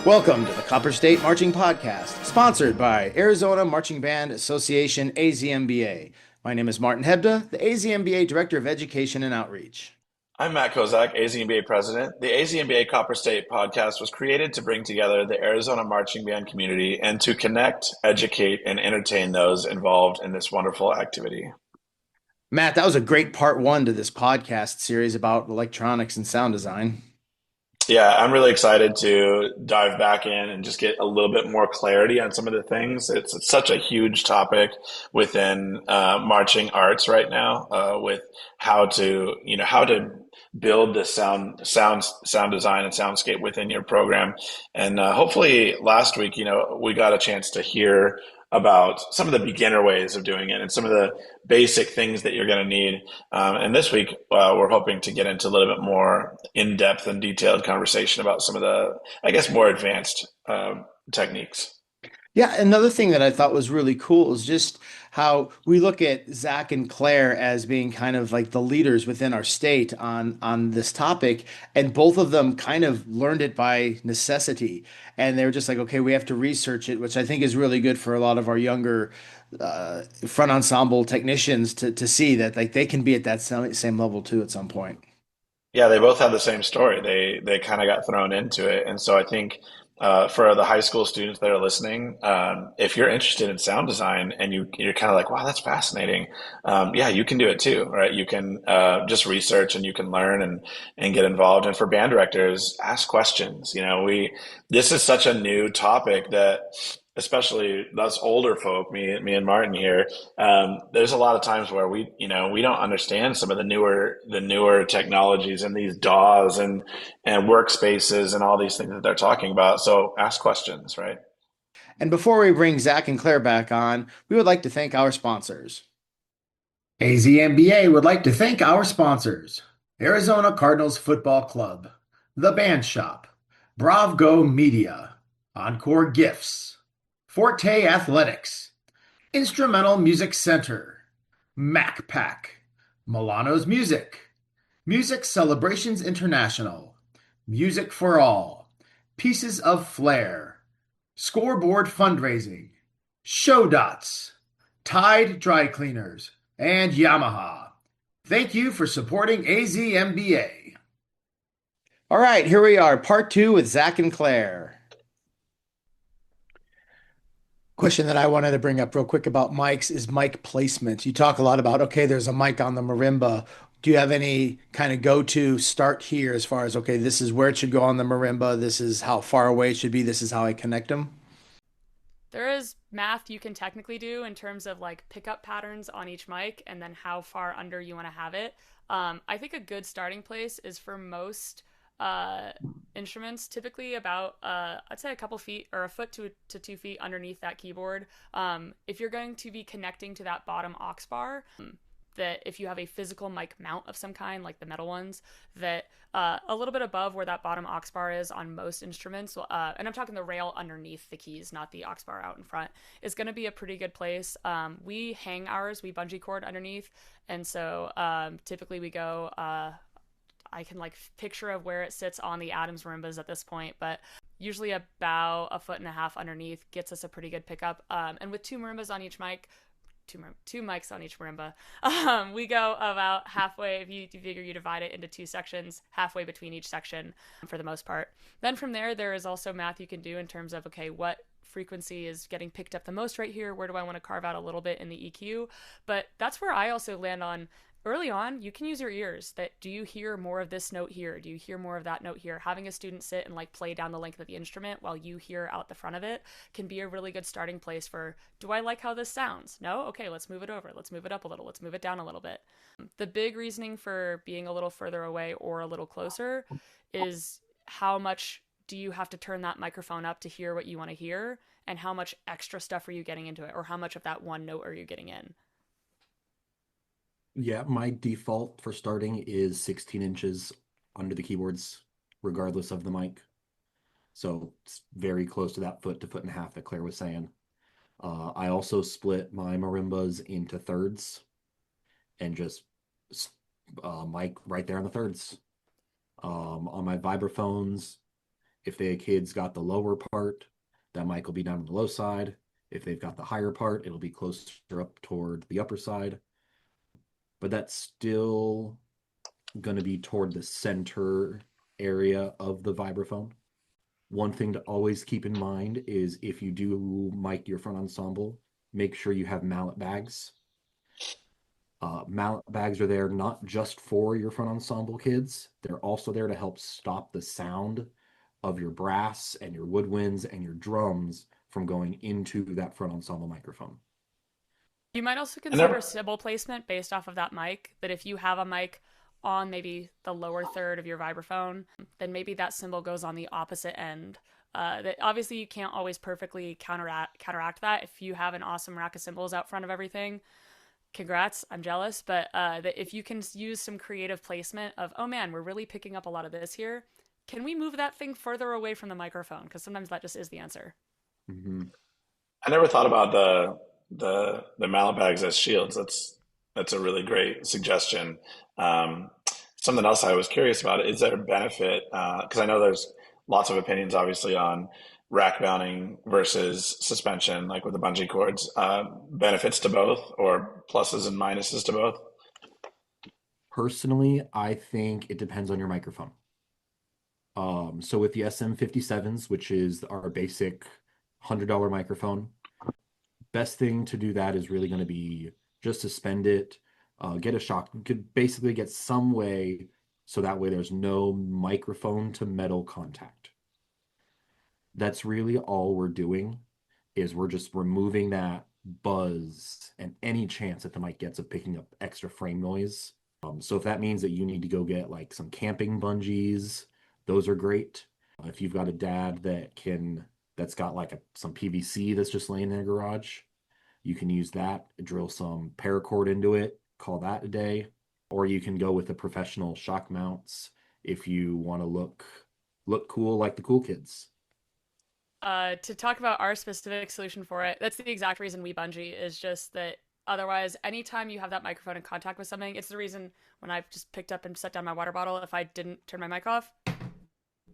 Welcome to the Copper State Marching Podcast, sponsored by Arizona Marching Band Association AZMBA. My name is Martin Hebda, the AZMBA Director of Education and Outreach. I'm Matt Kozak, AZMBA President. The AZMBA Copper State podcast was created to bring together the Arizona marching band community and to connect, educate, and entertain those involved in this wonderful activity. Matt, that was a great part one to this podcast series about electronics and sound design. Yeah, I'm really excited to dive back in and just get a little bit more clarity on some of the things. It's such a huge topic within marching arts right now, with how to build the sound design and soundscape within your program. And hopefully, last week, we got a chance to hear about some of the beginner ways of doing it and some of the basic things that you're going to need. And this week, we're hoping to get into a little bit more in-depth and detailed conversation about some of the, I guess, more advanced techniques. Yeah, another thing that I thought was really cool is just how we look at Zach and Claire as being kind of like the leaders within our state on this topic, and both of them kind of learned it by necessity, and they were just like, okay, we have to research it, which I think is really good for a lot of our younger front ensemble technicians to see that like they can be at that same level too at some point. Yeah, they both have the same story. They kind of got thrown into it, and so I think for the high school students that are listening, if you're interested in sound design and you're kind of like, wow, that's fascinating. Yeah, you can do it too, right? You can just research and you can learn and get involved. And for band directors, ask questions. We this is such a new topic that, especially us older folk, me and Martin here, there's a lot of times where we don't understand some of the newer technologies and these DAWs and workspaces and all these things that they're talking about. So ask questions, right? And before we bring Zach and Claire back on, we would like to thank our sponsors. AZMBA would like to thank our sponsors: Arizona Cardinals Football Club, The Band Shop, Bravgo Media, Encore Gifts, Forte Athletics, Instrumental Music Center, MacPack, Milano's Music, Music Celebrations International, Music for All, Pieces of Flair, Scoreboard Fundraising, Show Dots, Tide Dry Cleaners, and Yamaha. Thank you for supporting AZMBA. All right, here we are, part two with Zach and Claire. Question that I wanted to bring up real quick about mics is mic placement. You talk a lot about, okay, there's a mic on the marimba. Do you have any kind of go-to start here as far as, okay, this is where it should go on the marimba, this is how far away it should be, this is how I connect them? There is math you can technically do in terms of like pickup patterns on each mic and then how far under you want to have it. I think a good starting place is for most uh, instruments, typically about I'd say a couple feet or a foot to 2 feet underneath that keyboard. If you're going to be connecting to that bottom aux bar, that if you have a physical mic mount of some kind, like the metal ones, that a little bit above where that bottom aux bar is on most instruments, and I'm talking the rail underneath the keys, not the aux bar out in front, is going to be a pretty good place. We hang ours, we bungee cord underneath, and so typically we go. I can like picture of where it sits on the Adams marimbas at this point, but usually about a foot and a half underneath gets us a pretty good pickup. And with two marimbas on each mic, two mics on each marimba. We go about halfway. If you figure you divide it into two sections, halfway between each section for the most part. Then from there is also math you can do in terms of, okay, what frequency is getting picked up the most right here? Where do I want to carve out a little bit in the EQ? But that's where I also land on early on. You can use your ears. That, do you hear more of this note here? Do you hear more of that note here? Having a student sit and like play down the length of the instrument while you hear out the front of it can be a really good starting place for, do I like how this sounds? No? Okay, let's move it over. Let's move it up a little. Let's move it down a little bit. The big reasoning for being a little further away or a little closer is how much do you have to turn that microphone up to hear what you want to hear, and how much extra stuff are you getting into it, or how much of that one note are you getting in? Yeah, my default for starting is 16 inches under the keyboards, regardless of the mic. So it's very close to that foot to foot and a half that Claire was saying. I also split my marimbas into thirds and just mic right there on the thirds. On my vibraphones, If the kid's got the lower part, that mic will be down on the low side. If they've got the higher part, it'll be closer up toward the upper side. But that's still going to be toward the center area of the vibraphone. One thing to always keep in mind is if you do mic your front ensemble, make sure you have mallet bags. Mallet bags are there not just for your front ensemble kids, they're also there to help stop the sound of your brass and your woodwinds and your drums from going into that front ensemble microphone. You might also consider cymbal placement based off of that mic, that if you have a mic on maybe the lower third of your vibraphone, then maybe that cymbal goes on the opposite end. That obviously you can't always perfectly counteract that. If you have an awesome rack of cymbals out front of everything, congrats, I'm jealous. But that if you can use some creative placement of, oh man, we're really picking up a lot of this here, can we move that thing further away from the microphone? Because sometimes that just is the answer. Mm-hmm. I never thought about the mallet bags as shields. That's a really great suggestion. Something else I was curious about, is there a benefit? Because I know there's lots of opinions, obviously, on rack mounting versus suspension, like with the bungee cords. Benefits to both, or pluses and minuses to both? Personally, I think it depends on your microphone. So with the SM57s, which is our basic $100 microphone, best thing to do that is really going to be just suspend it, get a shock, could basically get some way so that way there's no microphone to metal contact. That's really all we're doing, is we're just removing that buzz and any chance that the mic gets of picking up extra frame noise. So if that means that you need to go get like some camping bungees, those are great. If you've got a dad that's got like some PVC that's just laying in a garage, you can use that, drill some paracord into it, call that a day. Or you can go with the professional shock mounts if you want to look cool like the cool kids. To talk about our specific solution for it, that's the exact reason we bungee, is just that otherwise, anytime you have that microphone in contact with something, it's the reason when I've just picked up and set down my water bottle, if I didn't turn my mic off,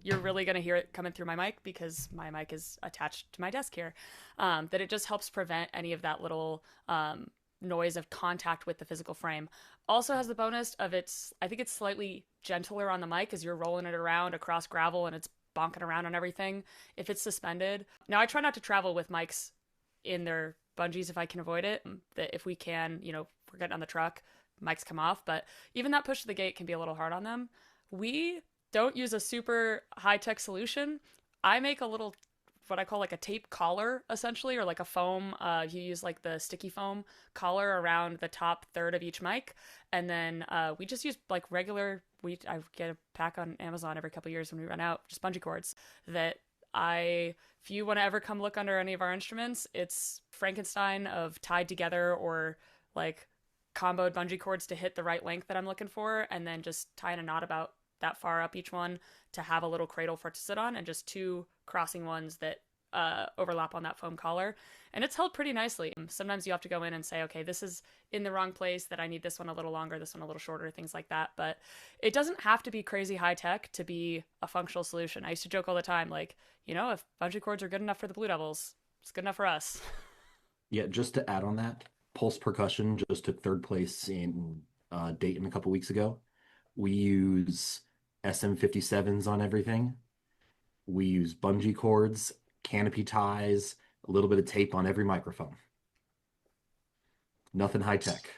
you're really going to hear it coming through my mic because my mic is attached to my desk here. That it just helps prevent any of that little noise of contact with the physical frame. Also has the bonus of I think it's slightly gentler on the mic as you're rolling it around across gravel and it's bonking around on everything if it's suspended. Now, I try not to travel with mics in their bungees if I can avoid it. That if we can, we're getting on the truck, mics come off. But even that push to the gate can be a little hard on them. We don't use a super high-tech solution. I make a little, what I call like a tape collar, essentially, or like a foam. You use like the sticky foam collar around the top third of each mic. And then we just use like regular, I get a pack on Amazon every couple of years when we run out, just bungee cords that if you want to ever come look under any of our instruments, it's Frankenstein of tied together or like comboed bungee cords to hit the right length that I'm looking for, and then just tying a knot about that far up each one to have a little cradle for it to sit on, and just two crossing ones that overlap on that foam collar. And it's held pretty nicely. Sometimes you have to go in and say, okay, this is in the wrong place, that I need this one a little longer, this one a little shorter, things like that. But it doesn't have to be crazy high tech to be a functional solution. I used to joke all the time, like, if bungee cords are good enough for the Blue Devils, it's good enough for us. Yeah, just to add on that, Pulse Percussion just took third place in Dayton a couple weeks ago. We use SM57s on everything. We use bungee cords, canopy ties, a little bit of tape on every microphone. Nothing high tech.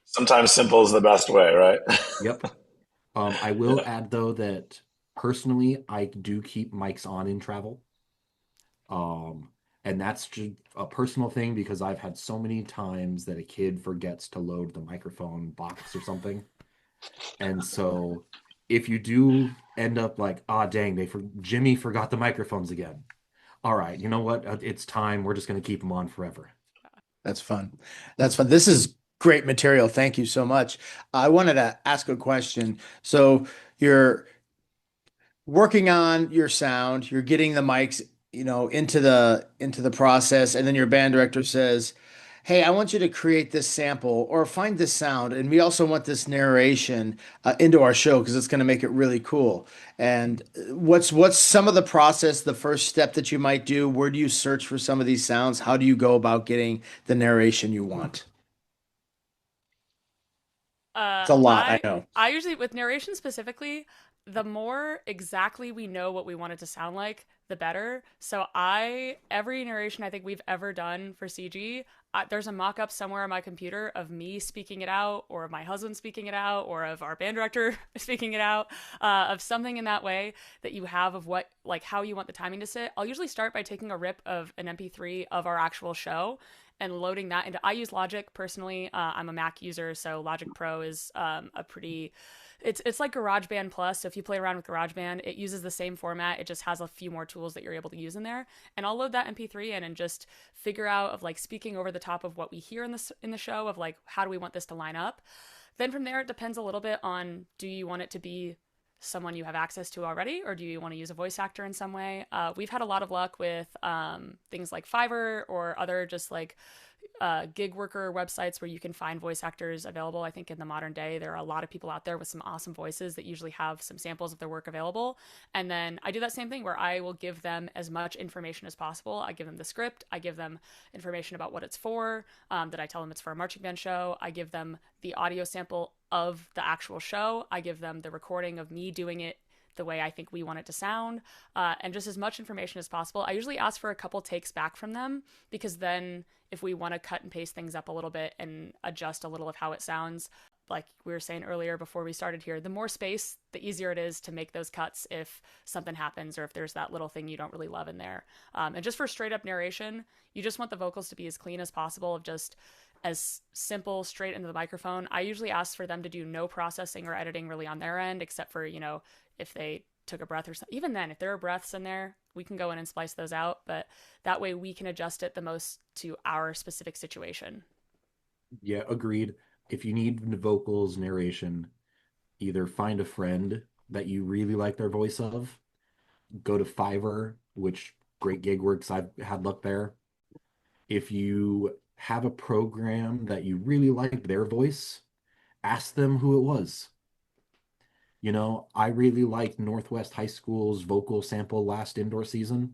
Sometimes simple is the best way, right? Yep. I will add though that personally, I do keep mics on in travel. And that's just a personal thing because I've had so many times that a kid forgets to load the microphone box or something. And so if you do end up like, dang, Jimmy forgot the microphones again. All right, you know what? It's time. We're just going to keep them on forever. That's fun. That's fun. This is great material. Thank you so much. I wanted to ask a question. So you're working on your sound, you're getting the mics, into the process, and then your band director says, hey, I want you to create this sample or find this sound, and we also want this narration into our show because it's going to make it really cool. And what's some of the process, the first step that you might do? Where do you search for some of these sounds? How do you go about getting the narration you want? Uh, It's a lot, I I know. I usually with narration specifically, the more exactly we know what we want it to sound like, the better. So I every narration I think we've ever done for CG, there's a mock-up somewhere on my computer of me speaking it out, or of my husband speaking it out, or of our band director speaking it out, of something in that way that you have of what like how you want the timing to sit. I'll usually start by taking a rip of an MP3 of our actual show and loading that into. I use Logic personally. I'm a Mac user, so Logic Pro is a pretty. It's like GarageBand Plus. So if you play around with GarageBand, it uses the same format. It just has a few more tools that you're able to use in there. And I'll load that MP3 in and just figure out of like speaking over the top of what we hear in the show of like how do we want this to line up. Then from there, it depends a little bit on do you want it to be someone you have access to already, or do you want to use a voice actor in some way? We've had a lot of luck with things like Fiverr or other just like gig worker websites where you can find voice actors available. I think in the modern day, there are a lot of people out there with some awesome voices that usually have some samples of their work available. And then I do that same thing where I will give them as much information as possible. I give them the script, I give them information about what it's for, that I tell them it's for a marching band show. I give them the audio sample of the actual show. I give them the recording of me doing it the way I think we want it to sound, and just as much information as possible. I usually ask for a couple takes back from them because then if we want to cut and paste things up a little bit and adjust a little of how it sounds, like we were saying earlier before we started here, the more space, the easier it is to make those cuts if something happens or if there's that little thing you don't really love in there. And just for straight up narration, you just want the vocals to be as clean as possible, of just as simple, straight into the microphone. I usually ask for them to do no processing or editing really on their end, except for, if they took a breath or something. Even then, if there are breaths in there, we can go in and splice those out. But that way we can adjust it the most to our specific situation. Yeah, agreed. If you need vocals narration, either find a friend that you really like their voice of, go to Fiverr, which great gig works. I've had luck there. If you have a program that you really like their voice, ask them who it was. I really liked Northwest High School's vocal sample last indoor season.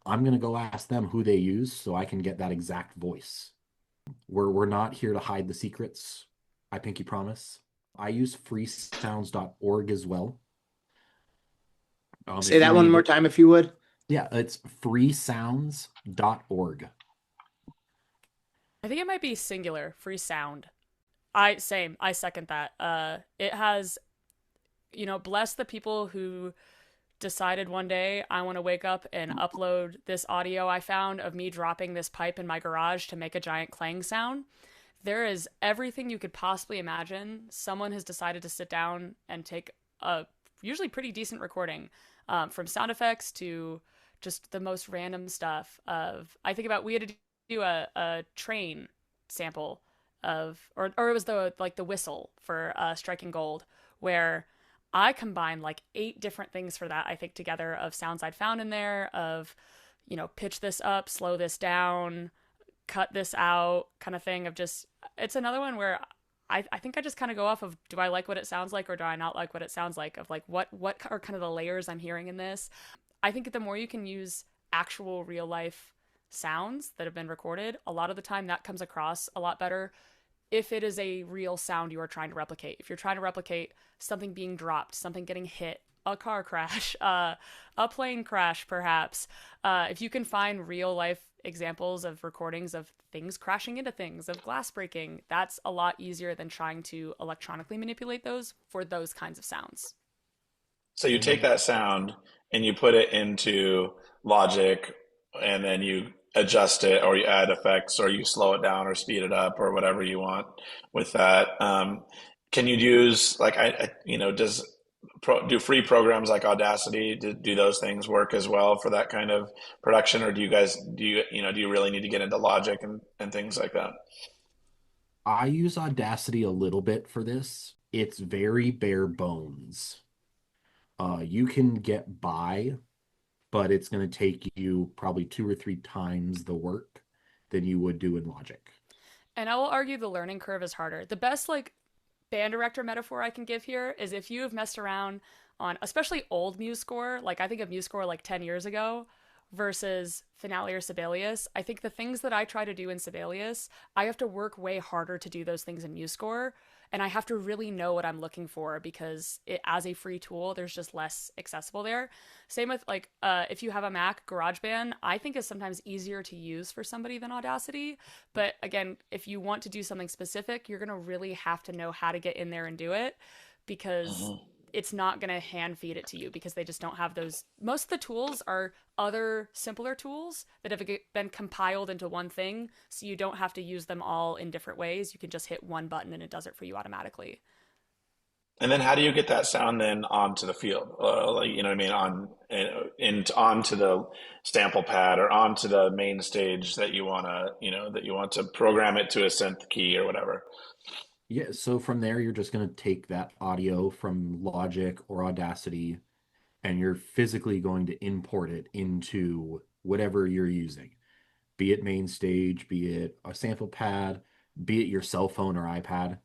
I'm going to go ask them who they use so I can get that exact voice. We're not here to hide the secrets. I pinky promise. I use freesounds.org as well. Say If you that one need more it, time if you would. yeah, it's freesounds.org. I think it might be singular, free sound. I second that. It has, bless the people who decided one day I want to wake up and upload this audio I found of me dropping this pipe in my garage to make a giant clang sound. There is everything you could possibly imagine. Someone has decided to sit down and take a usually pretty decent recording, from sound effects to just the most random stuff. I think about we had to do a train sample or it was the whistle for Striking Gold, where I combined like 8 different things for that, I think, together, of sounds I'd found in there, of, pitch this up, slow this down, cut this out kind of thing, of just, it's another one where I think I just kind of go off of, do I like what it sounds like or do I not like what it sounds like, of like, what are kind of the layers I'm hearing in this. I think the more you can use actual real life sounds that have been recorded, a lot of the time that comes across a lot better if it is a real sound you are trying to replicate. If you're trying to replicate something being dropped, something getting hit, a car crash, a plane crash, perhaps, if you can find real life examples of recordings of things crashing into things, of glass breaking, that's a lot easier than trying to electronically manipulate those for those kinds of sounds. So you take that sound and you put it into Logic, and then you adjust it, or you add effects, or you slow it down or speed it up, or whatever you want with that. Can you use like does do free programs like Audacity, do those things work as well for that kind of production, or do you really need to get into Logic and things like that? I use Audacity a little bit for this. It's very bare bones. You can get by, but it's going to take you probably 2 or 3 times the work than you would do in Logic. And I will argue the learning curve is harder. The best like band director metaphor I can give here is if you have messed around on especially old MuseScore, like I think of MuseScore like 10 years ago versus Finale or Sibelius, I think the things that I try to do in Sibelius, I have to work way harder to do those things in MuseScore. And I have to really know what I'm looking for because as a free tool, there's just less accessible there. Same with like if you have a Mac, GarageBand, I think is sometimes easier to use for somebody than Audacity. But again, if you want to do something specific, you're going to really have to know how to get in there and do it because Hmm. it's not going to hand feed it to you because they just don't have those. Most of the tools are other simpler tools that have been compiled into one thing. So you don't have to use them all in different ways. You can just hit one button and it does it for you automatically. And then how do you get that sound then onto the field? Like, you know what I mean? Onto the sample pad or onto the main stage that you want to, that you want to program it to a synth key or whatever. Yeah, so from there, you're just going to take that audio from Logic or Audacity, and you're physically going to import it into whatever you're using, be it MainStage, be it a sample pad, be it your cell phone or iPad.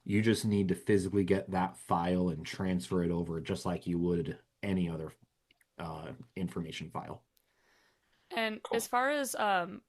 You just need to physically get that file and transfer it over just like you would any other information file. And as Cool. far as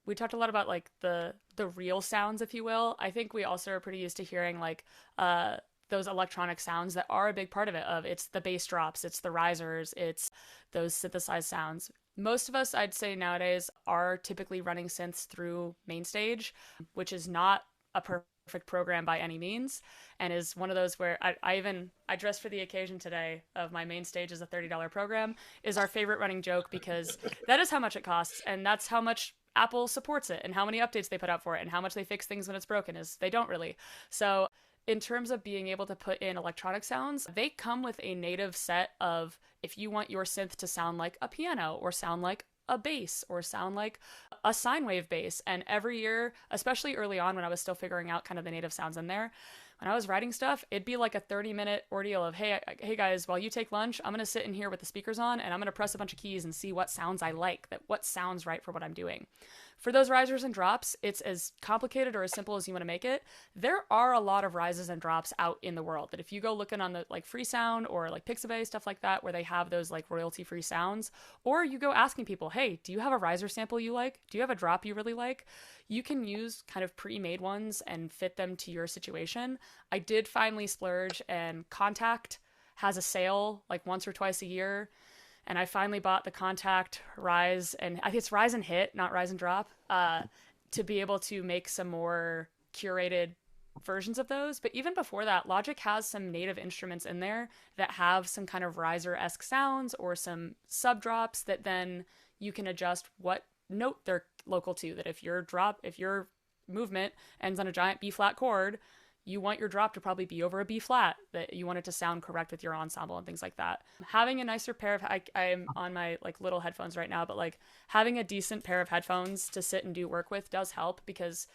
we talked a lot about like the real sounds, if you will. I think we also are pretty used to hearing like those electronic sounds that are a big part of it. Of it's the bass drops, it's the risers, it's those synthesized sounds. Most of us, I'd say nowadays, are typically running synths through MainStage, which is not a perfect program by any means, and is one of those where I dressed for the occasion today of my MainStage is a $30 program is our favorite running joke because that is how much it costs and that's how much Apple supports it and how many updates they put out for it and how much they fix things when it's broken is they don't really. So in terms of being able to put in electronic sounds, they come with a native set of if you want your synth to sound like a piano or sound like a bass or sound like a sine wave bass. And every year, especially early on when I was still figuring out kind of the native sounds in there, when I was writing stuff, it'd be like a 30-minute ordeal of, hey guys, while you take lunch, I'm going to sit in here with the speakers on and I'm going to press a bunch of keys and see what sounds I like, that what sounds right for what I'm doing. For those risers and drops, it's as complicated or as simple as you want to make it. There are a lot of rises and drops out in the world that if you go looking on the like Freesound or like Pixabay, stuff like that, where they have those like royalty free sounds, or you go asking people, hey, do you have a riser sample you like? Do you have a drop you really like? You can use kind of pre-made ones and fit them to your situation. I did finally splurge and Contact has a sale like once or twice a year and I finally bought the Contact Rise and I think it's Rise and Hit, not Rise and Drop, to be able to make some more curated versions of those. But even before that, Logic has some native instruments in there that have some kind of riser-esque sounds or some sub drops that then you can adjust what note they're local to. That if your movement ends on a giant B flat chord, you want your drop to probably be over a B flat, that you want it to sound correct with your ensemble and things like that. Having a nicer pair of I'm on my like little headphones right now, but like having a decent pair of headphones to sit and do work with does help because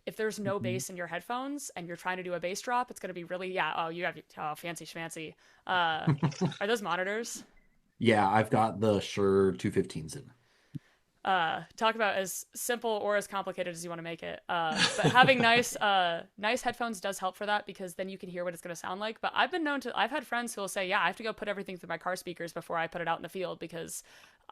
if there's no Mhm. bass in your headphones and you're trying to do a bass drop, it's going to be really oh you have fancy schmancy. Are those monitors? Yeah, I've got the Shure 215s in. Talk about as simple or as complicated as you want to make it. But having nice headphones does help for that because then you can hear what it's going to sound like. But I've had friends who will say, yeah, I have to go put everything through my car speakers before I put it out in the field because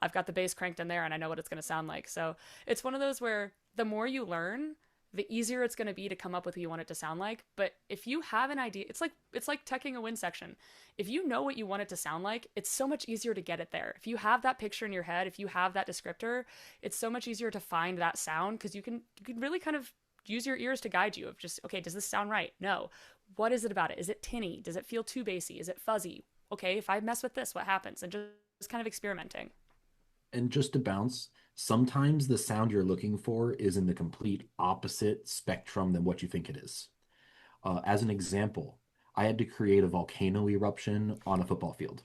I've got the bass cranked in there and I know what it's going to sound like. So it's one of those where the more you learn, the easier it's going to be to come up with what you want it to sound like. But if you have an idea, it's like teching a wind section. If you know what you want it to sound like, it's so much easier to get it there. If you have that picture in your head, if you have that descriptor, it's so much easier to find that sound because you can really kind of use your ears to guide you of just okay, does this sound right? No. What is it about it? Is it tinny? Does it feel too bassy? Is it fuzzy? Okay, if I mess with this, what happens? And just kind of experimenting. And just to bounce, sometimes the sound you're looking for is in the complete opposite spectrum than what you think it is. As an example, I had to create a volcano eruption on a football field.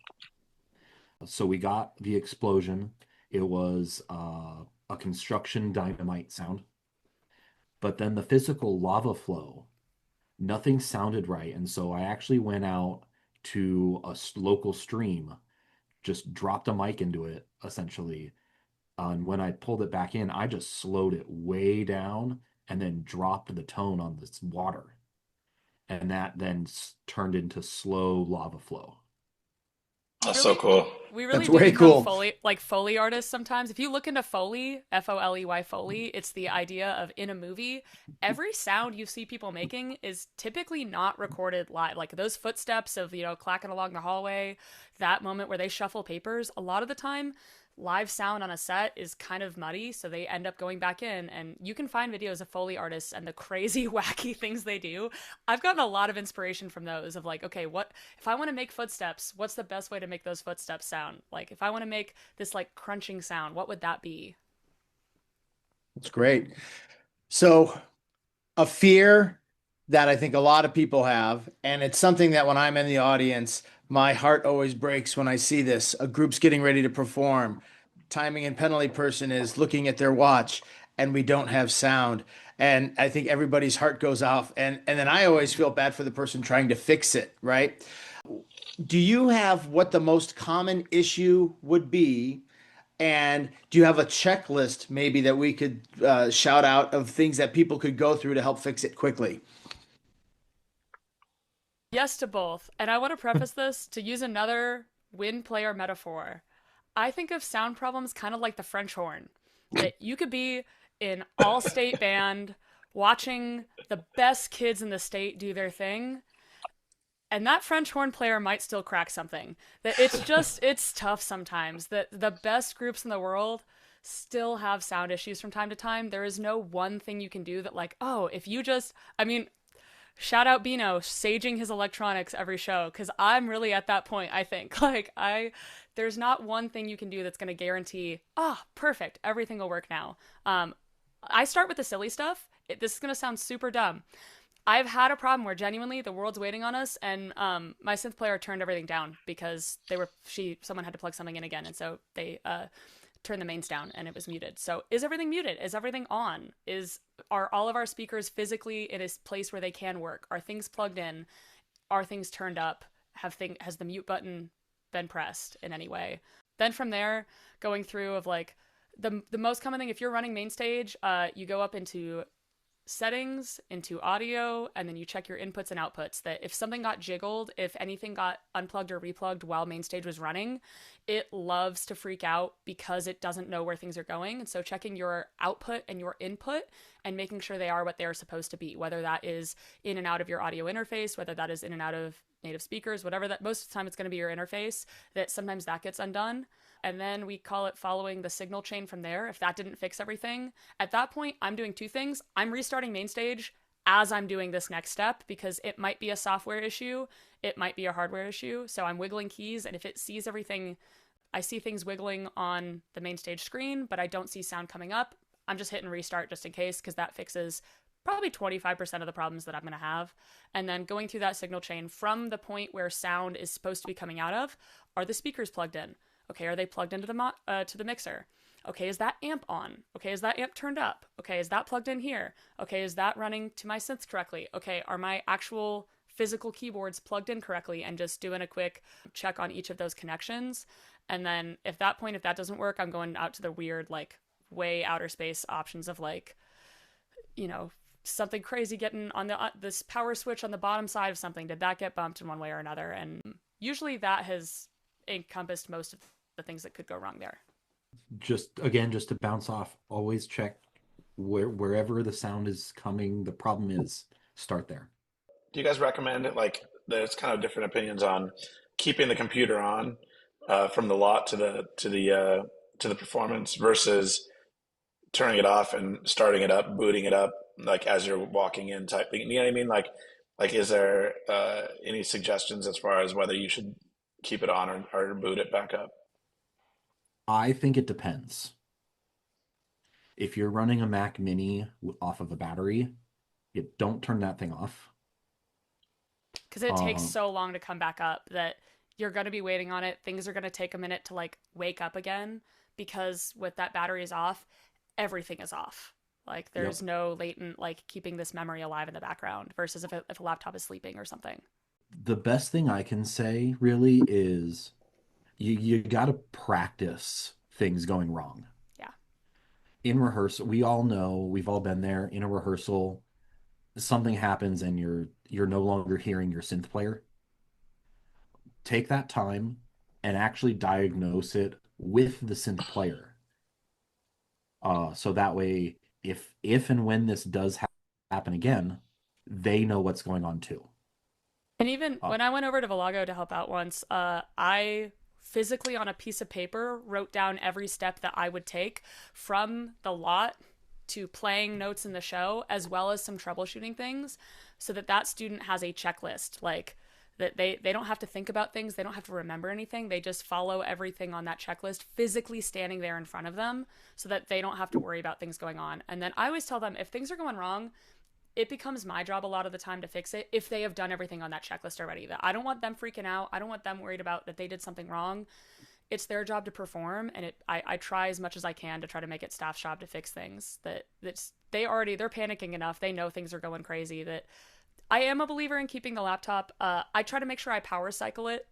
So we got the explosion. It was a construction dynamite sound. But then the physical lava flow, nothing sounded right. And so I actually went out to a local stream, just dropped a mic into it, essentially. And when I pulled it back in, I just slowed it way down and then dropped the tone on this water. And that then turned into slow lava flow. We That's so really cool. we really That's do way become cool. Foley artists sometimes. If you look into Foley, Foley Foley, it's the idea of in a movie, every sound you see people making is typically not recorded live. Like those footsteps of, clacking along the hallway, that moment where they shuffle papers, a lot of the time live sound on a set is kind of muddy, so they end up going back in, and you can find videos of Foley artists and the crazy wacky things they do. I've gotten a lot of inspiration from those of like, okay, what if I want to make footsteps, what's the best way to make those footsteps sound? Like if I want to make this like crunching sound, what would that be? That's great. So, a fear that I think a lot of people have, and it's something that when I'm in the audience, my heart always breaks when I see this. A group's getting ready to perform. Timing and penalty person is looking at their watch, and we don't have sound. And I think everybody's heart goes off. And then I always feel bad for the person trying to fix it, right? Do you have what the most common issue would be? And do you have a checklist maybe that we could shout out of things that people could go through to help fix it quickly? Yes to both. And I want to preface this to use another wind player metaphor. I think of sound problems kind of like the French horn. That you could be in all state band watching the best kids in the state do their thing, and that French horn player might still crack something. That it's tough sometimes. That the best groups in the world still have sound issues from time to time. There is no one thing you can do that like, oh, if you just I mean, shout out Bino saging his electronics every show because I'm really at that point. I think there's not one thing you can do that's going to guarantee perfect, everything will work now. I start with the silly stuff. This is going to sound super dumb. I've had a problem where genuinely the world's waiting on us, and my synth player turned everything down because someone had to plug something in again, and so they turned the mains down and it was muted. So is everything muted? Is everything on? Are all of our speakers physically in a place where they can work? Are things plugged in? Are things turned up? Has the mute button been pressed in any way? Then from there, going through of like the most common thing, if you're running MainStage, you go up into settings, into audio, and then you check your inputs and outputs. That if something got jiggled, if anything got unplugged or replugged while MainStage was running, it loves to freak out because it doesn't know where things are going. And so checking your output and your input and making sure they are what they are supposed to be, whether that is in and out of your audio interface, whether that is in and out of native speakers, whatever that, most of the time it's going to be your interface, that sometimes that gets undone. And then we call it following the signal chain from there. If that didn't fix everything, at that point, I'm doing two things. I'm restarting MainStage as I'm doing this next step because it might be a software issue, it might be a hardware issue. So I'm wiggling keys, and if it sees everything, I see things wiggling on the MainStage screen, but I don't see sound coming up, I'm just hitting restart just in case because that fixes probably 25% of the problems that I'm going to have. And then going through that signal chain from the point where sound is supposed to be coming out of, are the speakers plugged in? Okay, are they plugged into to the mixer? Okay, is that amp on? Okay, is that amp turned up? Okay, is that plugged in here? Okay, is that running to my synths correctly? Okay, are my actual physical keyboards plugged in correctly? And just doing a quick check on each of those connections. And then if that doesn't work, I'm going out to the weird, like, way outer space options of like, something crazy getting on this power switch on the bottom side of something. Did that get bumped in one way or another? And usually that has encompassed most of the things that could go wrong there. Just to bounce off, always check wherever the sound is coming, the problem is, start there. Do you guys recommend it? Like, there's kind of different opinions on keeping the computer on from the lot to the performance versus turning it off and starting it up, booting it up, like as you're walking in type thing. You know what I mean? Like is there any suggestions as far as whether you should keep it on or boot it back up? I think it depends. If you're running a Mac Mini off of a battery, you don't turn that thing off. Because it takes so long to come back up that you're going to be waiting on it. Things are going to take a minute to like wake up again because with that battery is off, everything is off. Like there's no latent like keeping this memory alive in the background versus if a laptop is sleeping or something. The best thing I can say really is you got to practice things going wrong. Yeah. In rehearsal, we all know, we've all been there in a rehearsal, something happens and you're no longer hearing your synth player. Take that time and actually diagnose it with the synth player. So that way, if and when this does happen again, they know what's going on too. And even Uh, when I went over to Valago to help out once, I physically on a piece of paper wrote down every step that I would take from the lot to playing notes in the show, as well as some troubleshooting things, so that that student has a checklist. Like that they don't have to think about things, they don't have to remember anything. They just follow everything on that checklist, physically standing there in front of them, so that they don't have to worry about things going on. And then I always tell them if things are going wrong, it becomes my job a lot of the time to fix it if they have done everything on that checklist already. That I don't want them freaking out. I don't want them worried about that they did something wrong. It's their job to perform, and I try as much as I can to try to make it staff's job to fix things. They're panicking enough. They know things are going crazy. That I am a believer in keeping the laptop. I try to make sure I power cycle it,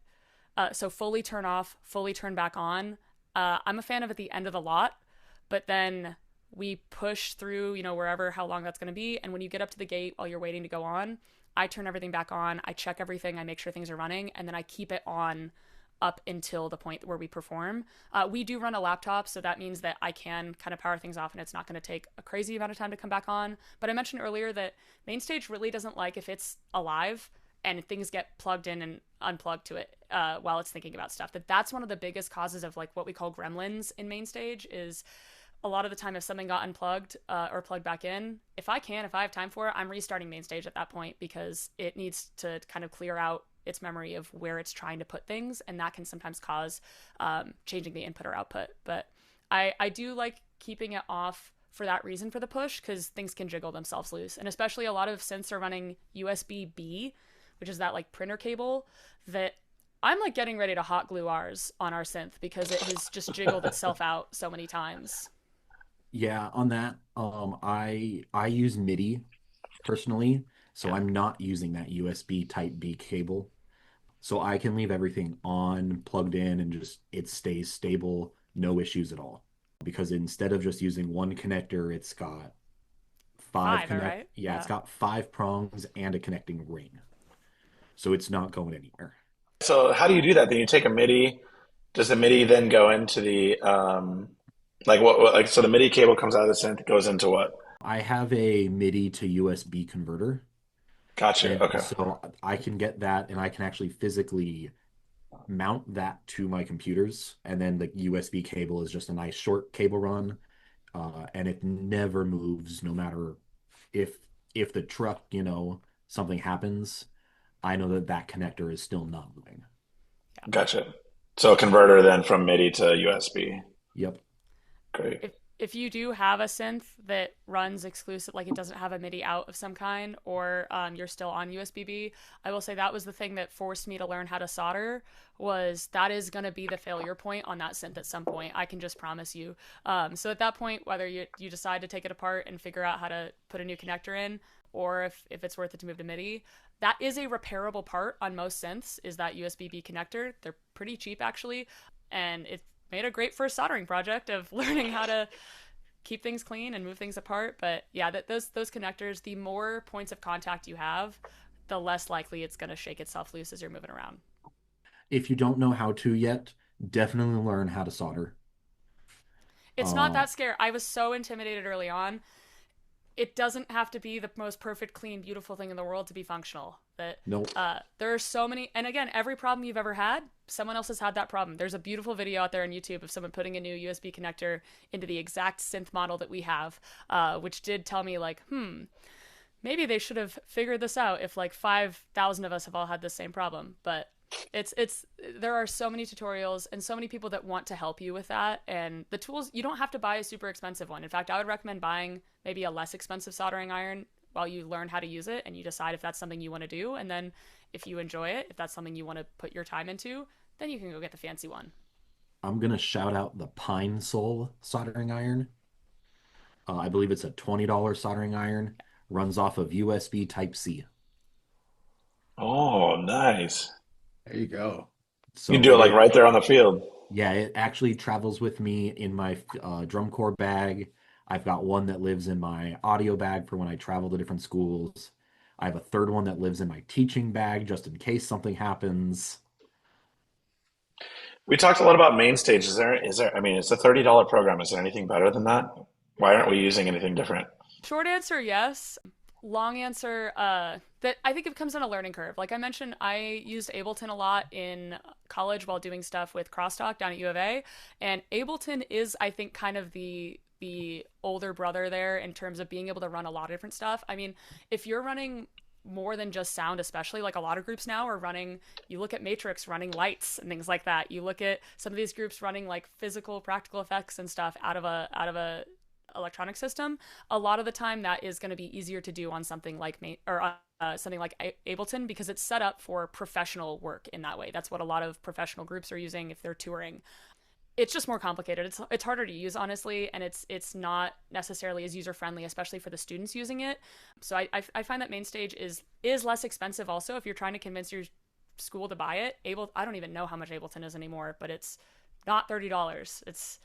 so fully turn off, fully turn back on. I'm a fan of at the end of the lot, but then we push through, wherever, how long that's going to be. And when you get up to the gate while you're waiting to go on, I turn everything back on. I check everything. I make sure things are running. And then I keep it on up until the point where we perform. We do run a laptop, so that means that I can kind of power things off and it's not going to take a crazy amount of time to come back on. But I mentioned earlier that MainStage really doesn't like if it's alive and things get plugged in and unplugged to it while it's thinking about stuff. That's one of the biggest causes of like what we call gremlins in MainStage is a lot of the time if something got unplugged or plugged back in, if I have time for it, I'm restarting MainStage at that point because it needs to kind of clear out its memory of where it's trying to put things, and that can sometimes cause changing the input or output. But I do like keeping it off for that reason for the push, because things can jiggle themselves loose, and especially a lot of synths are running USB-B, which is that like printer cable that I'm like getting ready to hot glue ours on our synth because it has just jiggled itself out so many times. yeah, on that, I use MIDI personally, so Yeah. I'm not using that USB Type B cable. So I can leave everything on, plugged in, and just it stays stable, no issues at all. Because instead of just using one connector, it's got Five, all right? yeah, it's Yeah. got five prongs and a connecting ring. So it's not going anywhere. So how do you do that? Then you take a MIDI. Does the MIDI then go into the like what like so the MIDI cable comes out of the synth goes into what? I have a MIDI to USB converter, Gotcha. and Okay. so I can get that and I can actually physically mount that to my computers. And then the USB cable is just a nice short cable run, and it never moves no matter if the truck, something happens. I know that that connector is still not moving. Gotcha. So a converter then from MIDI to USB. Yep. Great. If you do have a synth that runs exclusive, like it doesn't have a MIDI out of some kind, or you're still on USB-B, I will say that was the thing that forced me to learn how to solder. Was that is going to be the failure point on that synth at some point. I can just promise you. So at that point, whether you decide to take it apart and figure out how to put a new connector in, or if it's worth it to move to MIDI, that is a repairable part on most synths. Is that USB-B connector? They're pretty cheap actually, and it made a great first soldering project of learning how to keep things clean and move things apart. But yeah, those connectors, the more points of contact you have, the less likely it's going to shake itself loose as you're moving around. If you don't know how to yet, definitely learn how to solder. It's not Uh, that scary. I was so intimidated early on. It doesn't have to be the most perfect, clean, beautiful thing in the world to be functional. That nope. there are so many, and again, every problem you've ever had, someone else has had that problem. There's a beautiful video out there on YouTube of someone putting a new USB connector into the exact synth model that we have, which did tell me like, maybe they should have figured this out if like 5,000 of us have all had the same problem. But it's there are so many tutorials and so many people that want to help you with that, and the tools, you don't have to buy a super expensive one. In fact, I would recommend buying maybe a less expensive soldering iron while you learn how to use it and you decide if that's something you want to do. And then if you enjoy it, if that's something you want to put your time into, then you can go get the fancy one. I'm gonna shout out the Pine Sol soldering iron. I believe it's a $20 soldering iron. Runs off of USB Type C. Oh, nice. There you go. You can So do it it like is, right there on the field. yeah, it actually travels with me in my drum corps bag. I've got one that lives in my audio bag for when I travel to different schools. I have a third one that lives in my teaching bag just in case something happens. We talked a lot about MainStage. I mean, it's a $30 program. Is there anything better than that? Why aren't we using anything different? Short answer, yes. Long answer, that I think it comes on a learning curve. Like I mentioned, I used Ableton a lot in college while doing stuff with Crosstalk down at U of A, and Ableton is, I think, kind of the older brother there in terms of being able to run a lot of different stuff. I mean, if you're running more than just sound, especially like a lot of groups now are running, you look at Matrix running lights and things like that. You look at some of these groups running like physical practical effects and stuff out of a electronic system. A lot of the time that is going to be easier to do on something like something like Ableton, because it's set up for professional work in that way. That's what a lot of professional groups are using if they're touring. It's just more complicated. It's harder to use, honestly, and it's not necessarily as user friendly, especially for the students using it. So I find that MainStage is less expensive. Also, if you're trying to convince your school to buy it, I don't even know how much Ableton is anymore, but it's not $30.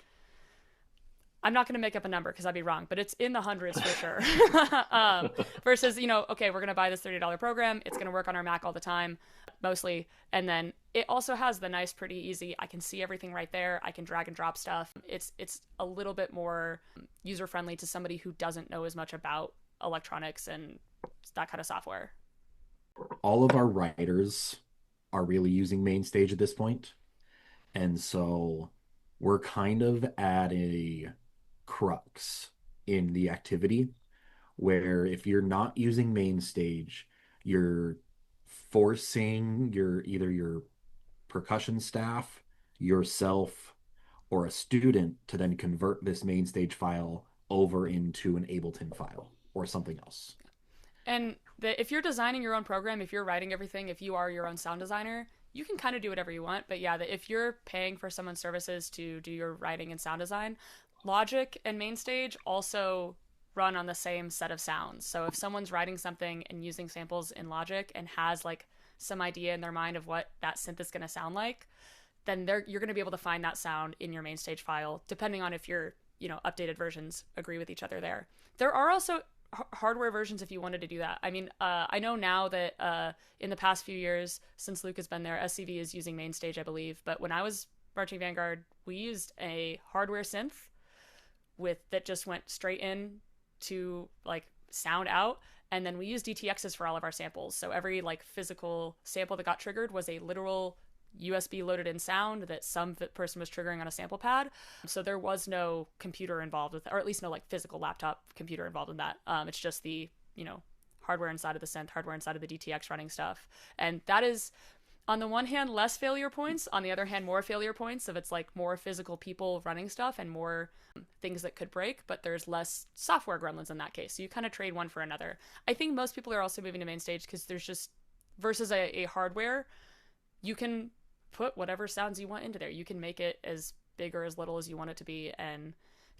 I'm not going to make up a number because I'd be wrong, but it's in the hundreds for sure. Versus, okay, we're going to buy this $30 program. It's going to work on our Mac all the time, mostly. And then it also has the nice, pretty easy, I can see everything right there. I can drag and drop stuff. It's a little bit more user friendly to somebody who doesn't know as much about electronics and that kind of software. All of our writers are really using MainStage at this point, and so we're kind of at a crux in the activity where if you're not using MainStage, you're forcing either your percussion staff, yourself, or a student to then convert this MainStage file over into an Ableton file or something else. And if you're designing your own program, if you're writing everything, if you are your own sound designer, you can kind of do whatever you want. But yeah, if you're paying for someone's services to do your writing and sound design, Logic and MainStage also run on the same set of sounds. So if someone's writing something and using samples in Logic and has like some idea in their mind of what that synth is going to sound like, then you're going to be able to find that sound in your MainStage file, depending on if your updated versions agree with each other there. There are also hardware versions if you wanted to do that. I mean, I know now that in the past few years, since Luke has been there, SCV is using MainStage, I believe. But when I was marching Vanguard, we used a hardware synth that just went straight in to like sound out, and then we used DTXs for all of our samples. So every like physical sample that got triggered was a literal USB loaded in sound that some person was triggering on a sample pad. So there was no computer involved with, or at least no like physical laptop computer involved in that. It's just the hardware inside of the synth, hardware inside of the DTX running stuff, and that is, on the one hand, less failure points. On the other hand, more failure points if it's like more physical people running stuff and more things that could break, but there's less software gremlins in that case. So you kind of trade one for another. I think most people are also moving to MainStage because there's just, versus a hardware, you can put whatever sounds you want into there. You can make it as big or as little as you want it to be. And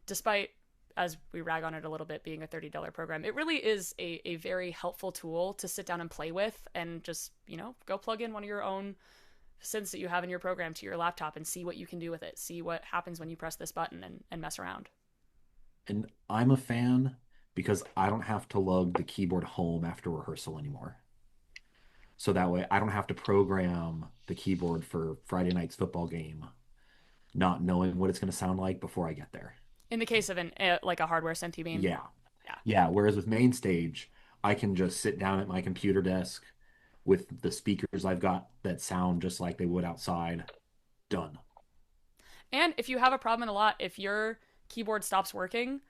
despite, as we rag on it a little bit, being a $30 program, it really is a very helpful tool to sit down and play with and just, go plug in one of your own synths that you have in your program to your laptop and see what you can do with it. See what happens when you press this button and mess around. And I'm a fan because I don't have to lug the keyboard home after rehearsal anymore. So that way I don't have to program the keyboard for Friday night's football game, not knowing what it's going to sound like before I get there. In the case of like a hardware synth, you mean? Yeah. Yeah. Yeah. Whereas with MainStage, I can just sit down at my computer desk with the speakers I've got that sound just like they would outside. Done. And if you have a problem in a lot, if your keyboard stops working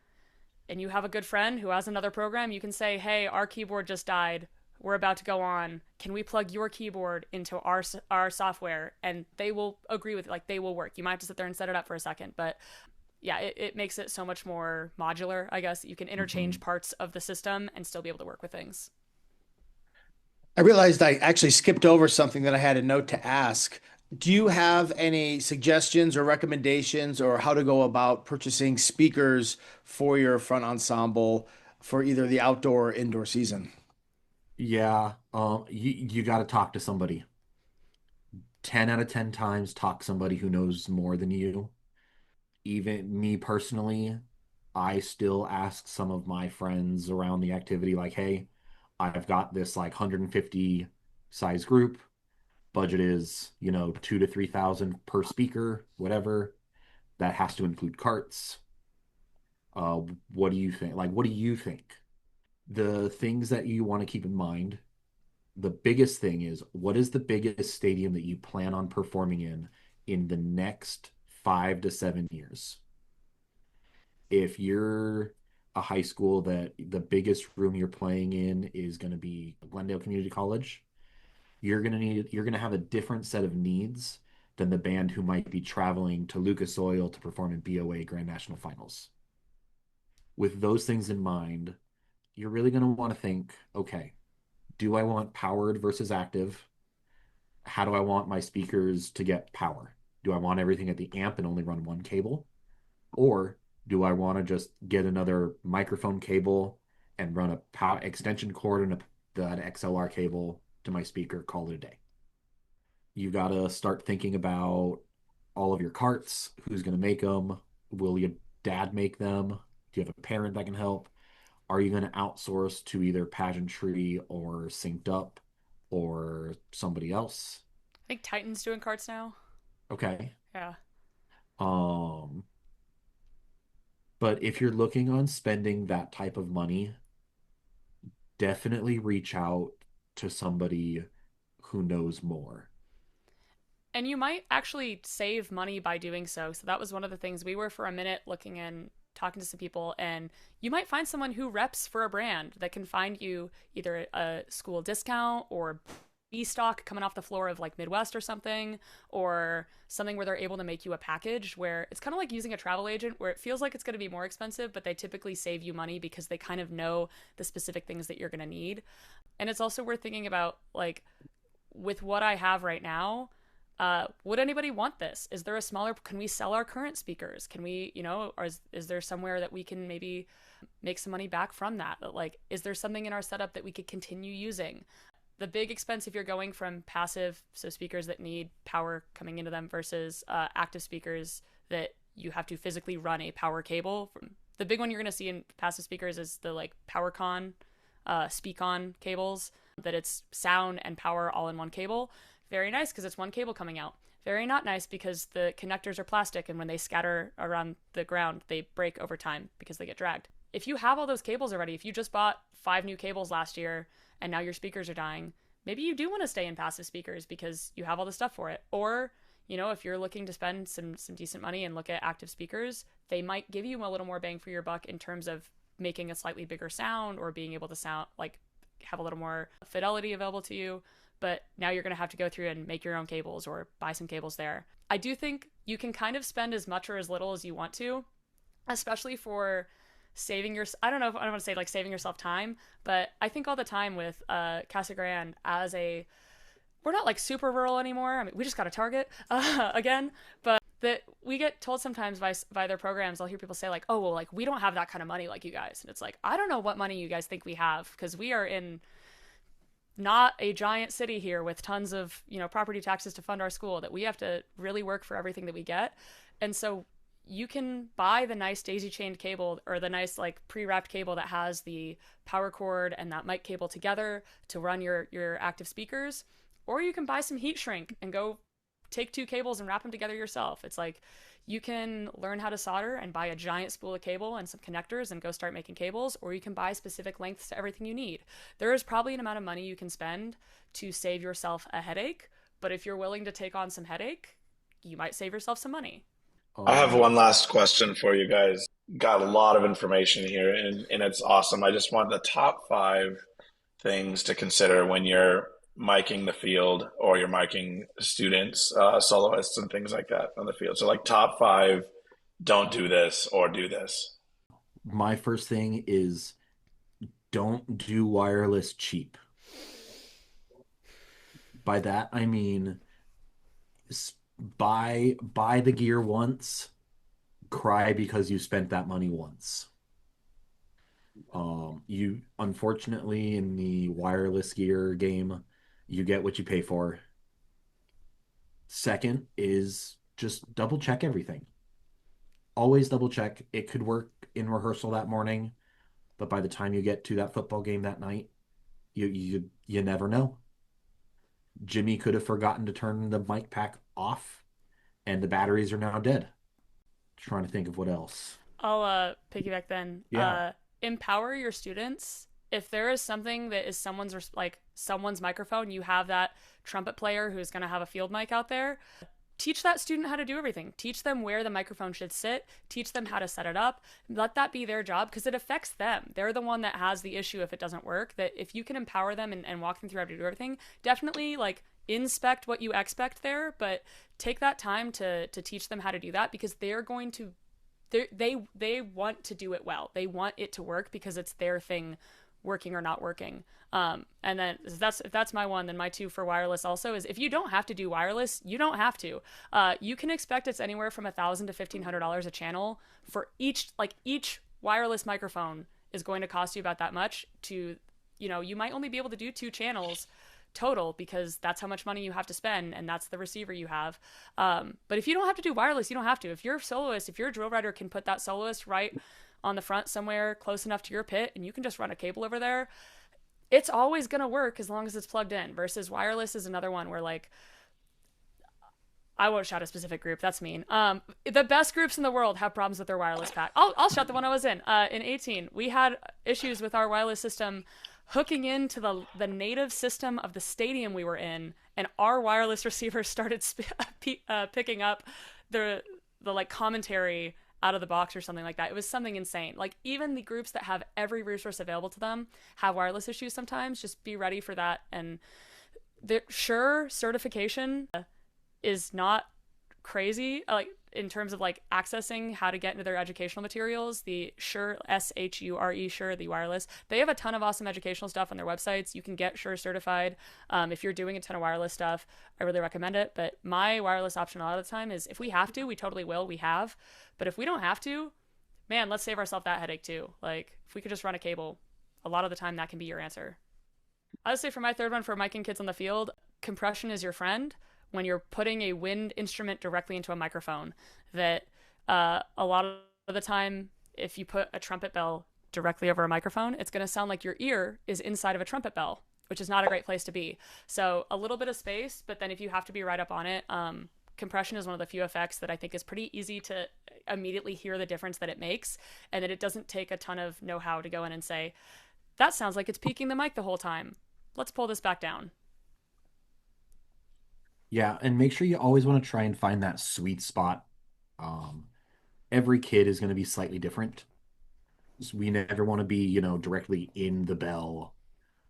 and you have a good friend who has another program, you can say, hey, our keyboard just died. We're about to go on. Can we plug your keyboard into our software? And they will agree with it. Like, they will work. You might have to sit there and set it up for a second, but yeah, it makes it so much more modular, I guess. You can interchange parts of the system and still be able to work with things. I realized I actually skipped over something that I had a note to ask. Do you have any suggestions or recommendations or how to go about purchasing speakers for your front ensemble for either the outdoor or indoor season? Yeah. You got to talk to somebody. 10 out of 10 times, talk to somebody who knows more than you. Even me personally, I still ask some of my friends around the activity, like, hey, I've got this like 150 size group. Budget is, 2 to 3 thousand per speaker, whatever. That has to include carts. Uh, what do you think? Like, what do you think? The things that you want to keep in mind, the biggest thing is what is the biggest stadium that you plan on performing in the next 5 to 7 years? If you're a high school that the biggest room you're playing in is going to be Glendale Community College, you're going to have a different set of needs than the band who might be traveling to Lucas Oil to perform in BOA Grand National Finals. With those things in mind, you're really going to want to think, okay, do I want powered versus active? How do I want my speakers to get power? Do I want everything at the amp and only run one cable? Or do I want to just get another microphone cable and run a power extension cord and an XLR cable to my speaker, call it a day? You got to start thinking about all of your carts. Who's going to make them? Will your dad make them? Do you have a parent that can help? Are you going to outsource to either pageantry or synced up or somebody else? I think Titan's doing carts now. Okay. Yeah. Um, but if you're looking on spending that type of money, definitely reach out to somebody who knows more. And you might actually save money by doing so. So that was one of the things we were for a minute looking and talking to some people, and you might find someone who reps for a brand that can find you either a school discount or B stock coming off the floor of like Midwest or something, or something where they're able to make you a package where it's kind of like using a travel agent where it feels like it's going to be more expensive, but they typically save you money because they kind of know the specific things that you're going to need. And it's also worth thinking about, like, with what I have right now, would anybody want this? Is there a smaller, can we sell our current speakers? Can we, or is there somewhere that we can maybe make some money back from that? Like, is there something in our setup that we could continue using? The big expense if you're going from passive, so speakers that need power coming into them, versus active speakers that you have to physically run a power cable. The big one you're going to see in passive speakers is the like PowerCon, Speak-On cables, that it's sound and power all in one cable. Very nice because it's one cable coming out. Very not nice because the connectors are plastic, and when they scatter around the ground, they break over time because they get dragged. If you have all those cables already, if you just bought 5 new cables last year and now your speakers are dying, maybe you do want to stay in passive speakers because you have all the stuff for it. Or, if you're looking to spend some decent money and look at active speakers, they might give you a little more bang for your buck in terms of making a slightly bigger sound or being able to sound like have a little more fidelity available to you. But now you're going to have to go through and make your own cables or buy some cables there. I do think you can kind of spend as much or as little as you want to, especially for saving your, I don't know if I don't want to say like saving yourself time, but I think all the time with Casa Grande as a, we're not like super rural anymore. I mean, we just got a Target again, but that we get told sometimes by their programs, I'll hear people say like, oh, well, like we don't have that kind of money like you guys. And it's like, I don't know what money you guys think we have, because we are in not a giant city here with tons of, property taxes to fund our school, that we have to really work for everything that we get. And so you can buy the nice daisy chained cable or the nice like pre-wrapped cable that has the power cord and that mic cable together to run your active speakers, or you can buy some heat shrink and go take 2 cables and wrap them together yourself. It's like you can learn how to solder and buy a giant spool of cable and some connectors and go start making cables, or you can buy specific lengths to everything you need. There is probably an amount of money you can spend to save yourself a headache, but if you're willing to take on some headache, you might save yourself some money. I have one last question for you guys. Got a lot of information here, and it's awesome. I just want the top 5 things to consider when you're miking the field or you're miking students, soloists, and things like that on the field. So, like, top 5, don't do this or do this. My first thing is don't do wireless cheap. By that, I mean buy the gear once, cry because you spent that money once. You unfortunately in the wireless gear game, you get what you pay for. Second is just double check everything. always double check. It could work in rehearsal that morning, but by the time you get to that football game that night, you never know. Jimmy could have forgotten to turn the mic pack off, and the batteries are now dead. Trying to think of what else. I'll piggyback then. Yeah. Empower your students. If there is something that is someone's microphone, you have that trumpet player who's going to have a field mic out there. Teach that student how to do everything. Teach them where the microphone should sit. Teach them how to set it up. Let that be their job because it affects them. They're the one that has the issue if it doesn't work. That if you can empower them and walk them through how to do everything, definitely like inspect what you expect there, but take that time to teach them how to do that because they're going to they want to do it well. They want it to work because it's their thing working or not working. And then if that's my one, then my two for wireless also is if you don't have to do wireless, you don't have to. You can expect it's anywhere from $1,000 to $1,500 a channel for each wireless microphone is going to cost you about that much to, you might only be able to do 2 channels total because that's how much money you have to spend and that's the receiver you have. But if you don't have to do wireless, you don't have to. If you're a soloist, if your drill writer can put that soloist right on the front somewhere close enough to your pit and you can just run a cable over there, it's always going to work as long as it's plugged in. Versus wireless is another one where like I won't shout a specific group. That's mean. The best groups in the world have problems with their wireless pack. I'll shout the one I was in. In 18, we had issues with our wireless system hooking into the native system of the stadium we were in, and our wireless receivers started picking up the like commentary out of the box or something like that. It was something insane. Like even the groups that have every resource available to them have wireless issues sometimes. Just be ready for that. And sure, certification is not crazy like in terms of like accessing how to get into their educational materials. The Shure, SHURE, Shure, the wireless, they have a ton of awesome educational stuff on their websites. You can get Shure certified. If you're doing a ton of wireless stuff, I really recommend it. But my wireless option a lot of the time is if we have to, we totally will, we have. But if we don't have to, man, let's save ourselves that headache too. Like if we could just run a cable, a lot of the time that can be your answer. I would say for my third one, for miking kids on the field, compression is your friend. When you're putting a wind instrument directly into a microphone, that a lot of the time, if you put a trumpet bell directly over a microphone, it's going to sound like your ear is inside of a trumpet bell, which is not a great place to be. So a little bit of space, but then if you have to be right up on it, compression is one of the few effects that I think is pretty easy to immediately hear the difference that it makes, and that it doesn't take a ton of know-how to go in and say, that sounds like it's peaking the mic the whole time. Let's pull this back down. Yeah, and make sure you always want to try and find that sweet spot. Every kid is going to be slightly different. So we never want to be, directly in the bell.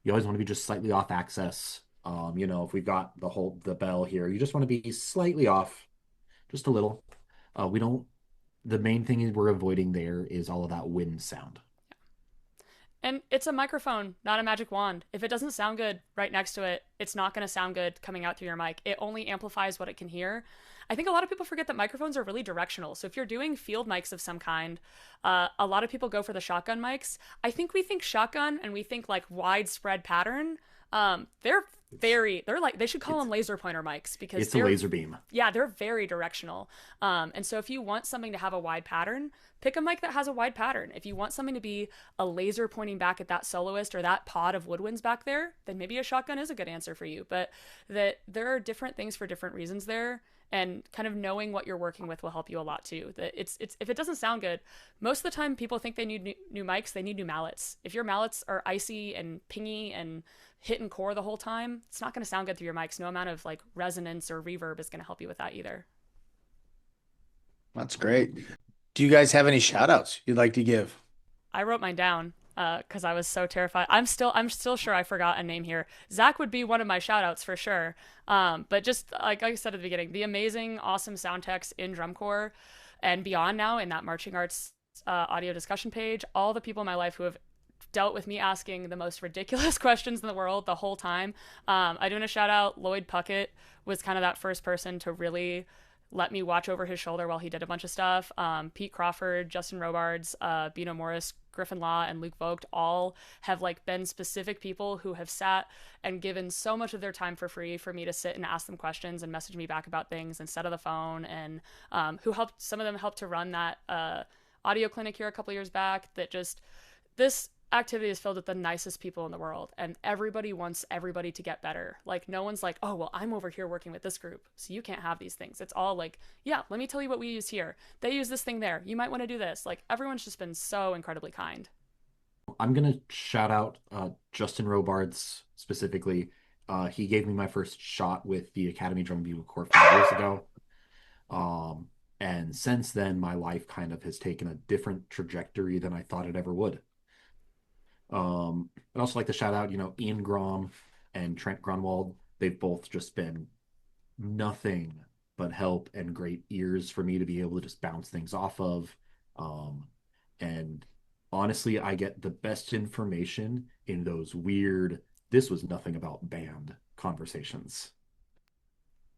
You always want to be just slightly off axis. If we've got the bell here, you just want to be slightly off, just a little. The main thing is we're avoiding there is all of that wind sound. And it's a microphone, not a magic wand. If it doesn't sound good right next to it, it's not going to sound good coming out through your mic. It only amplifies what it can hear. I think a lot of people forget that microphones are really directional. So if you're doing field mics of some kind, a lot of people go for the shotgun mics. I think we think shotgun and we think like widespread pattern. They should call them laser pointer mics because it's a laser beam. Yeah, they're very directional. And so if you want something to have a wide pattern, pick a mic that has a wide pattern. If you want something to be a laser pointing back at that soloist or that pod of woodwinds back there, then maybe a shotgun is a good answer for you. But that there are different things for different reasons there. And kind of knowing what you're working with will help you a lot too. That it's if it doesn't sound good, most of the time people think they need new mics, they need new mallets. If your mallets are icy and pingy and hit and core the whole time, it's not going to sound good through your mics. No amount of like resonance or reverb is going to help you with that either. That's great. Do you guys have any shout outs you'd like to give? I wrote mine down because I was so terrified. I'm still sure I forgot a name here. Zach would be one of my shout outs for sure. But just like I said at the beginning, the amazing, awesome sound techs in drum corps and beyond now in that marching arts audio discussion page, all the people in my life who have dealt with me asking the most ridiculous questions in the world the whole time. I do want to shout out Lloyd Puckett was kind of that first person to really let me watch over his shoulder while he did a bunch of stuff. Pete Crawford, Justin Robards, Bino Morris, Griffin Law and Luke Vogt all have like been specific people who have sat and given so much of their time for free for me to sit and ask them questions and message me back about things instead of the phone, and who helped, some of them helped to run that audio clinic here a couple years back. That just, this activity is filled with the nicest people in the world, and everybody wants everybody to get better. Like, no one's like, oh, well, I'm over here working with this group, so you can't have these things. It's all like, yeah, let me tell you what we use here. They use this thing there. You might want to do this. Like, everyone's just been so incredibly kind. I'm gonna shout out Justin Robards specifically. He gave me my first shot with the Academy Drum Bugle Corps 5 years ago. And since then, my life kind of has taken a different trajectory than I thought it ever would. I'd also like to shout out, Ian Grom and Trent Grunwald. They've both just been nothing but help and great ears for me to be able to just bounce things off of. And honestly, I get the best information in those weird, this was nothing about band conversations.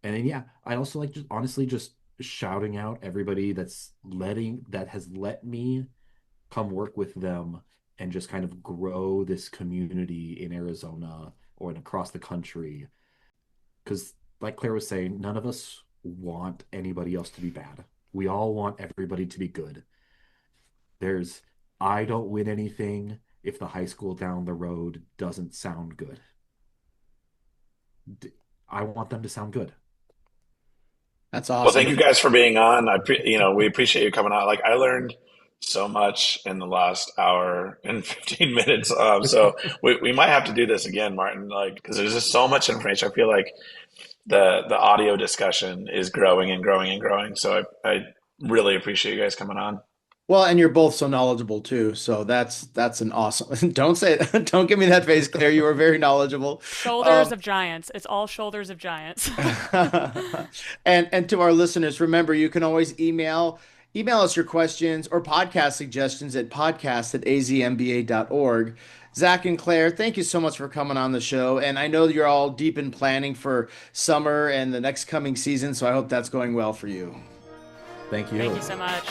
And then, yeah, I also like just honestly just shouting out everybody that has let me come work with them and just kind of grow this community in Arizona or across the country. Because, like Claire was saying, none of us want anybody else to be bad. We all want everybody to be good. I don't win anything if the high school down the road doesn't sound good. I want them to sound good. That's Well, awesome. thank you guys for being on. We appreciate you coming on. Like, I learned so much in the last hour and 15 minutes. So we might have to do this again, Martin, like, because there's just so much information. I feel like the audio discussion is growing and growing and growing. So I really appreciate you guys coming on. Well, and you're both so knowledgeable too. So that's an awesome. Don't say it. Don't give me that face, Claire. You are very knowledgeable. Shoulders of giants. It's all shoulders of giants. And to our listeners, remember, you can always email us your questions or podcast suggestions at podcast@azmba.org. Zach and Claire, thank you so much for coming on the show. And I know you're all deep in planning for summer and the next coming season, so I hope that's going well for you. Thank you. Thank you so much.